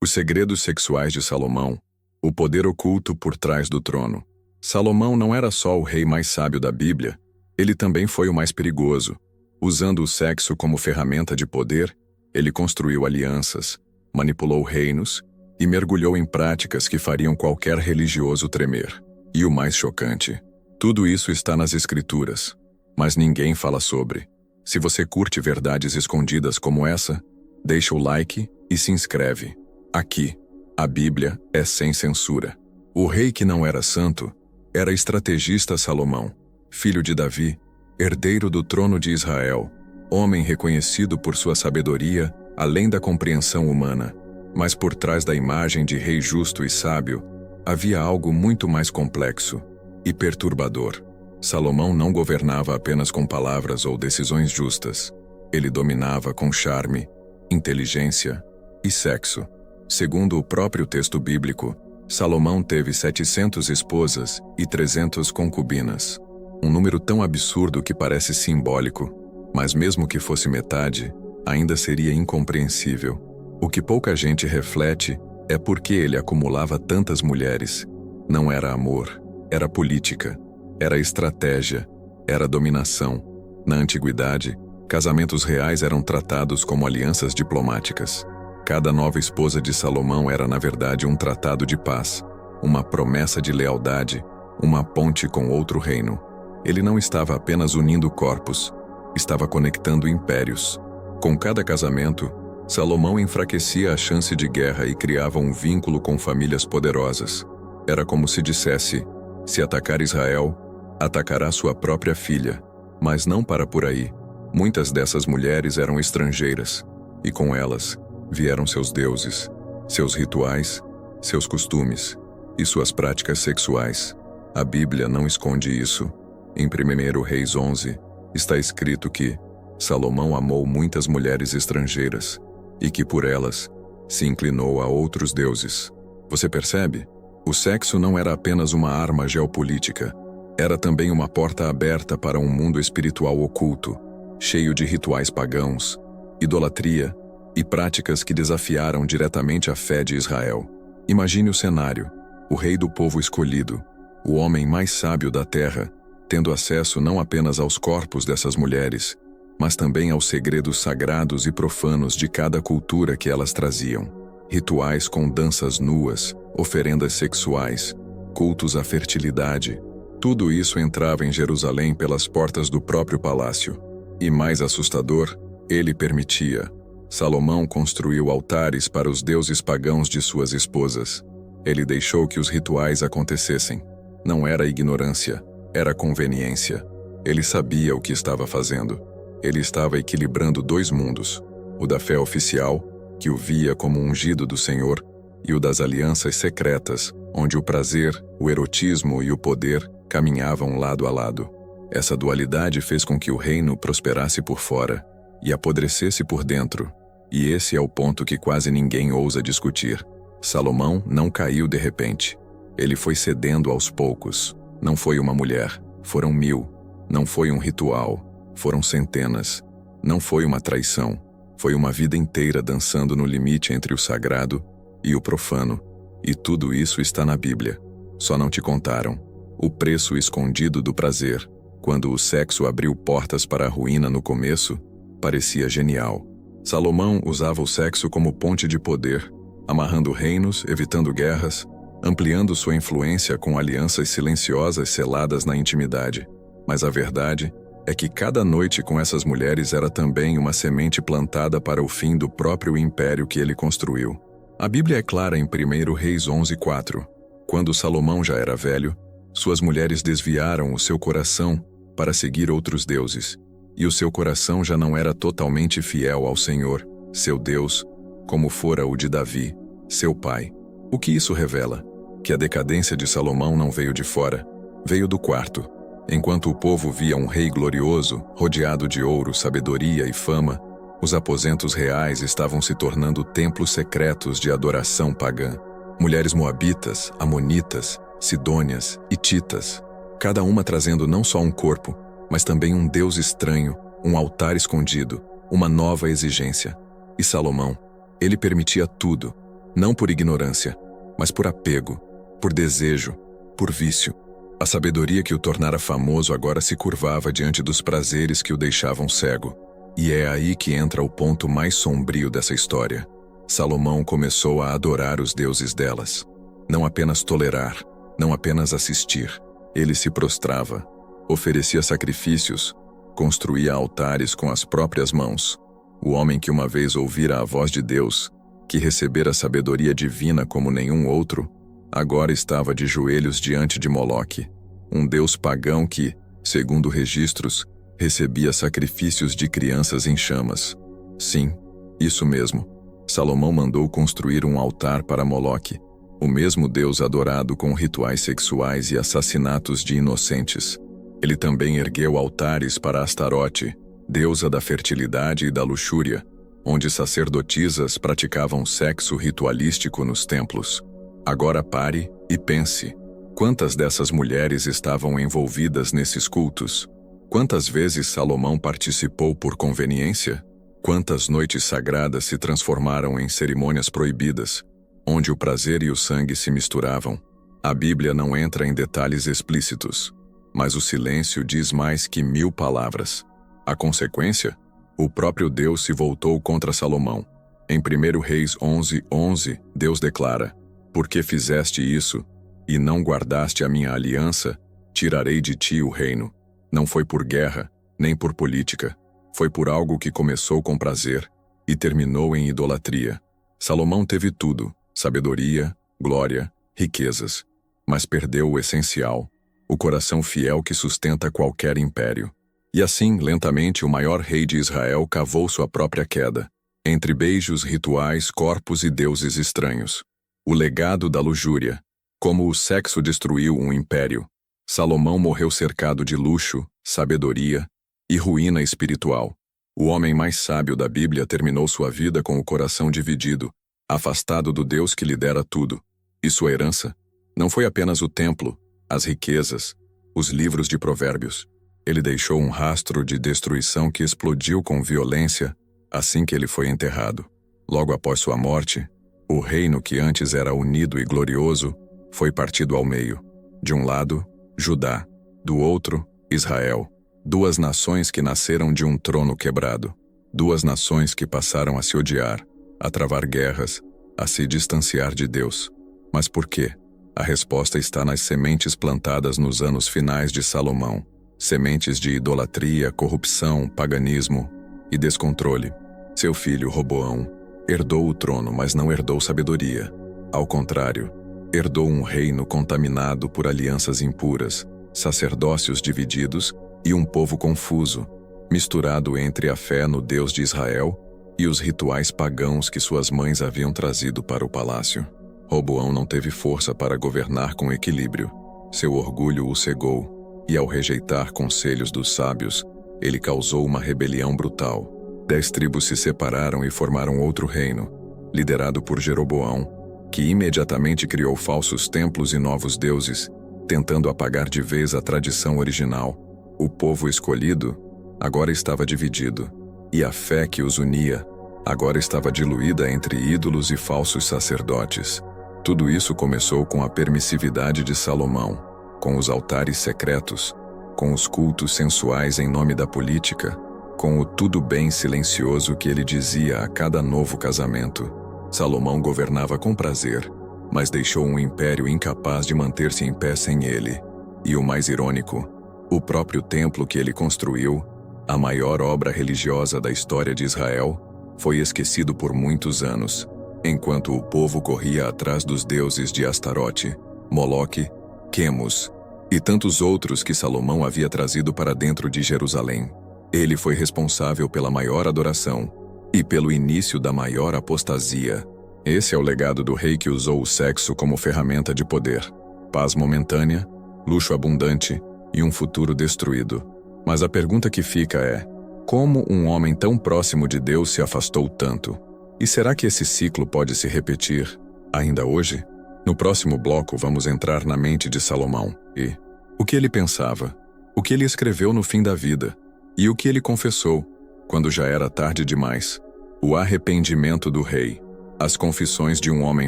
Os segredos sexuais de Salomão, o poder oculto por trás do trono. Salomão não era só o rei mais sábio da Bíblia, ele também foi o mais perigoso. Usando o sexo como ferramenta de poder, ele construiu alianças, manipulou reinos e mergulhou em práticas que fariam qualquer religioso tremer. E o mais chocante, tudo isso está nas Escrituras, mas ninguém fala sobre. Se você curte verdades escondidas como essa, deixa o like e se inscreve. Aqui, a Bíblia é sem censura. O rei que não era santo era estrategista Salomão, filho de Davi, herdeiro do trono de Israel, homem reconhecido por sua sabedoria além da compreensão humana. Mas por trás da imagem de rei justo e sábio, havia algo muito mais complexo e perturbador. Salomão não governava apenas com palavras ou decisões justas. Ele dominava com charme, inteligência e sexo. Segundo o próprio texto bíblico, Salomão teve 700 esposas e 300 concubinas. Um número tão absurdo que parece simbólico, mas mesmo que fosse metade, ainda seria incompreensível. O que pouca gente reflete é por que ele acumulava tantas mulheres. Não era amor, era política, era estratégia, era dominação. Na antiguidade, casamentos reais eram tratados como alianças diplomáticas. Cada nova esposa de Salomão era, na verdade, um tratado de paz, uma promessa de lealdade, uma ponte com outro reino. Ele não estava apenas unindo corpos, estava conectando impérios. Com cada casamento, Salomão enfraquecia a chance de guerra e criava um vínculo com famílias poderosas. Era como se dissesse: se atacar Israel, atacará sua própria filha. Mas não para por aí. Muitas dessas mulheres eram estrangeiras, e com elas vieram seus deuses, seus rituais, seus costumes e suas práticas sexuais. A Bíblia não esconde isso. Em 1 Reis 11, está escrito que Salomão amou muitas mulheres estrangeiras e que por elas se inclinou a outros deuses. Você percebe? O sexo não era apenas uma arma geopolítica, era também uma porta aberta para um mundo espiritual oculto, cheio de rituais pagãos, idolatria e práticas que desafiaram diretamente a fé de Israel. Imagine o cenário: o rei do povo escolhido, o homem mais sábio da terra, tendo acesso não apenas aos corpos dessas mulheres, mas também aos segredos sagrados e profanos de cada cultura que elas traziam. Rituais com danças nuas, oferendas sexuais, cultos à fertilidade. Tudo isso entrava em Jerusalém pelas portas do próprio palácio. E mais assustador, ele permitia. Salomão construiu altares para os deuses pagãos de suas esposas. Ele deixou que os rituais acontecessem. Não era ignorância, era conveniência. Ele sabia o que estava fazendo. Ele estava equilibrando dois mundos: o da fé oficial, que o via como ungido do Senhor, e o das alianças secretas, onde o prazer, o erotismo e o poder caminhavam lado a lado. Essa dualidade fez com que o reino prosperasse por fora e apodrecesse por dentro. E esse é o ponto que quase ninguém ousa discutir. Salomão não caiu de repente. Ele foi cedendo aos poucos. Não foi uma mulher, foram 1000. Não foi um ritual, foram centenas. Não foi uma traição, foi uma vida inteira dançando no limite entre o sagrado e o profano. E tudo isso está na Bíblia. Só não te contaram. O preço escondido do prazer, quando o sexo abriu portas para a ruína no começo, parecia genial. Salomão usava o sexo como ponte de poder, amarrando reinos, evitando guerras, ampliando sua influência com alianças silenciosas seladas na intimidade. Mas a verdade é que cada noite com essas mulheres era também uma semente plantada para o fim do próprio império que ele construiu. A Bíblia é clara em 1 Reis 11:4. Quando Salomão já era velho, suas mulheres desviaram o seu coração para seguir outros deuses, e o seu coração já não era totalmente fiel ao Senhor, seu Deus, como fora o de Davi, seu pai. O que isso revela? Que a decadência de Salomão não veio de fora, veio do quarto. Enquanto o povo via um rei glorioso, rodeado de ouro, sabedoria e fama, os aposentos reais estavam se tornando templos secretos de adoração pagã. Mulheres moabitas, amonitas, sidônias, hititas, cada uma trazendo não só um corpo, mas também um deus estranho, um altar escondido, uma nova exigência. E Salomão, ele permitia tudo. Não por ignorância, mas por apego, por desejo, por vício. A sabedoria que o tornara famoso agora se curvava diante dos prazeres que o deixavam cego. E é aí que entra o ponto mais sombrio dessa história. Salomão começou a adorar os deuses delas. Não apenas tolerar, não apenas assistir. Ele se prostrava, oferecia sacrifícios, construía altares com as próprias mãos. O homem que uma vez ouvira a voz de Deus, que recebera sabedoria divina como nenhum outro, agora estava de joelhos diante de Moloque, um deus pagão que, segundo registros, recebia sacrifícios de crianças em chamas. Sim, isso mesmo. Salomão mandou construir um altar para Moloque, o mesmo deus adorado com rituais sexuais e assassinatos de inocentes. Ele também ergueu altares para Astarote, deusa da fertilidade e da luxúria, onde sacerdotisas praticavam sexo ritualístico nos templos. Agora pare e pense. Quantas dessas mulheres estavam envolvidas nesses cultos? Quantas vezes Salomão participou por conveniência? Quantas noites sagradas se transformaram em cerimônias proibidas, onde o prazer e o sangue se misturavam? A Bíblia não entra em detalhes explícitos, mas o silêncio diz mais que 1000 palavras. A consequência? O próprio Deus se voltou contra Salomão. Em 1 Reis 11:11, Deus declara: "Porque fizeste isso, e não guardaste a minha aliança, tirarei de ti o reino." Não foi por guerra, nem por política. Foi por algo que começou com prazer e terminou em idolatria. Salomão teve tudo: sabedoria, glória, riquezas. Mas perdeu o essencial, o coração fiel que sustenta qualquer império. E assim, lentamente, o maior rei de Israel cavou sua própria queda, entre beijos, rituais, corpos e deuses estranhos. O legado da luxúria. Como o sexo destruiu um império, Salomão morreu cercado de luxo, sabedoria e ruína espiritual. O homem mais sábio da Bíblia terminou sua vida com o coração dividido, afastado do Deus que lhe dera tudo. E sua herança não foi apenas o templo, as riquezas, os livros de provérbios. Ele deixou um rastro de destruição que explodiu com violência assim que ele foi enterrado. Logo após sua morte, o reino que antes era unido e glorioso foi partido ao meio. De um lado, Judá, do outro, Israel. Duas nações que nasceram de um trono quebrado. Duas nações que passaram a se odiar, a travar guerras, a se distanciar de Deus. Mas por quê? A resposta está nas sementes plantadas nos anos finais de Salomão. Sementes de idolatria, corrupção, paganismo e descontrole. Seu filho, Roboão, herdou o trono, mas não herdou sabedoria. Ao contrário, herdou um reino contaminado por alianças impuras, sacerdócios divididos e um povo confuso, misturado entre a fé no Deus de Israel e os rituais pagãos que suas mães haviam trazido para o palácio. Roboão não teve força para governar com equilíbrio. Seu orgulho o cegou, e ao rejeitar conselhos dos sábios, ele causou uma rebelião brutal. 10 tribos se separaram e formaram outro reino, liderado por Jeroboão, que imediatamente criou falsos templos e novos deuses, tentando apagar de vez a tradição original. O povo escolhido agora estava dividido, e a fé que os unia agora estava diluída entre ídolos e falsos sacerdotes. Tudo isso começou com a permissividade de Salomão, com os altares secretos, com os cultos sensuais em nome da política, com o tudo bem silencioso que ele dizia a cada novo casamento. Salomão governava com prazer, mas deixou um império incapaz de manter-se em pé sem ele. E o mais irônico, o próprio templo que ele construiu, a maior obra religiosa da história de Israel, foi esquecido por muitos anos, enquanto o povo corria atrás dos deuses de Astarote, Moloque, Quemos e tantos outros que Salomão havia trazido para dentro de Jerusalém. Ele foi responsável pela maior adoração e pelo início da maior apostasia. Esse é o legado do rei que usou o sexo como ferramenta de poder. Paz momentânea, luxo abundante e um futuro destruído. Mas a pergunta que fica é: como um homem tão próximo de Deus se afastou tanto? E será que esse ciclo pode se repetir ainda hoje? No próximo bloco vamos entrar na mente de Salomão e o que ele pensava, o que ele escreveu no fim da vida e o que ele confessou quando já era tarde demais. O arrependimento do rei. As confissões de um homem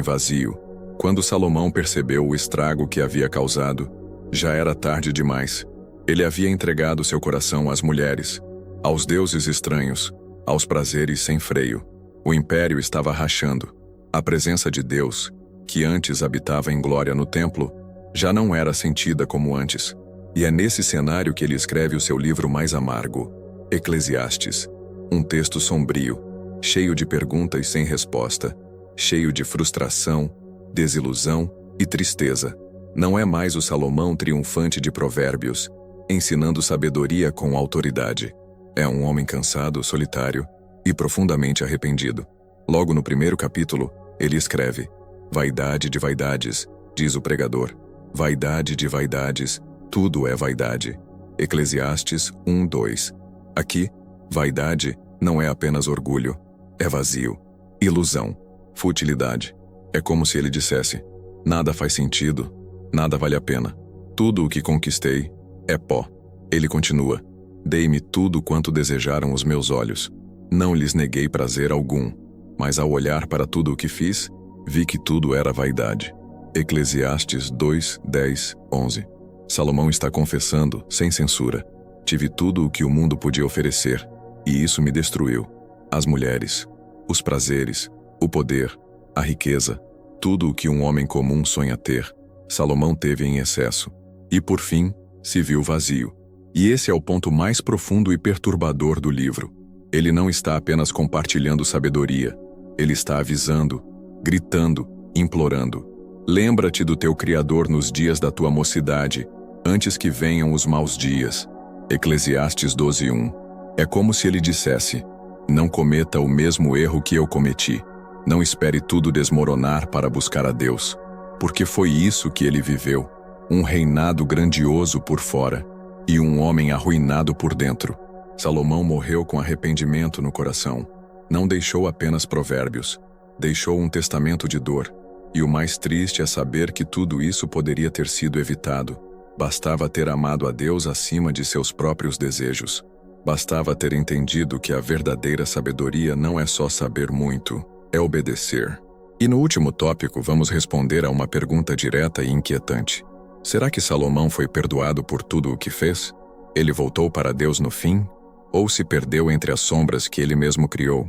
vazio. Quando Salomão percebeu o estrago que havia causado, já era tarde demais. Ele havia entregado seu coração às mulheres, aos deuses estranhos, aos prazeres sem freio. O império estava rachando. A presença de Deus, que antes habitava em glória no templo, já não era sentida como antes. E é nesse cenário que ele escreve o seu livro mais amargo, Eclesiastes. Um texto sombrio, cheio de perguntas sem resposta, cheio de frustração, desilusão e tristeza. Não é mais o Salomão triunfante de Provérbios, ensinando sabedoria com autoridade. É um homem cansado, solitário e profundamente arrependido. Logo no primeiro capítulo, ele escreve: Vaidade de vaidades, diz o pregador. Vaidade de vaidades, tudo é vaidade. Eclesiastes 1:2. Aqui, vaidade não é apenas orgulho, é vazio, ilusão, futilidade. É como se ele dissesse: nada faz sentido, nada vale a pena. Tudo o que conquistei é pó. Ele continua: dei-me tudo quanto desejaram os meus olhos. Não lhes neguei prazer algum, mas ao olhar para tudo o que fiz, vi que tudo era vaidade. Eclesiastes 2, 10, 11. Salomão está confessando, sem censura: tive tudo o que o mundo podia oferecer, e isso me destruiu. As mulheres, os prazeres, o poder, a riqueza, tudo o que um homem comum sonha ter, Salomão teve em excesso. E por fim, se viu vazio. E esse é o ponto mais profundo e perturbador do livro. Ele não está apenas compartilhando sabedoria, ele está avisando, gritando, implorando. Lembra-te do teu Criador nos dias da tua mocidade, antes que venham os maus dias. Eclesiastes 12:1. É como se ele dissesse: não cometa o mesmo erro que eu cometi. Não espere tudo desmoronar para buscar a Deus. Porque foi isso que ele viveu. Um reinado grandioso por fora e um homem arruinado por dentro. Salomão morreu com arrependimento no coração. Não deixou apenas provérbios. Deixou um testamento de dor. E o mais triste é saber que tudo isso poderia ter sido evitado. Bastava ter amado a Deus acima de seus próprios desejos. Bastava ter entendido que a verdadeira sabedoria não é só saber muito, é obedecer. E no último tópico vamos responder a uma pergunta direta e inquietante. Será que Salomão foi perdoado por tudo o que fez? Ele voltou para Deus no fim? Ou se perdeu entre as sombras que ele mesmo criou?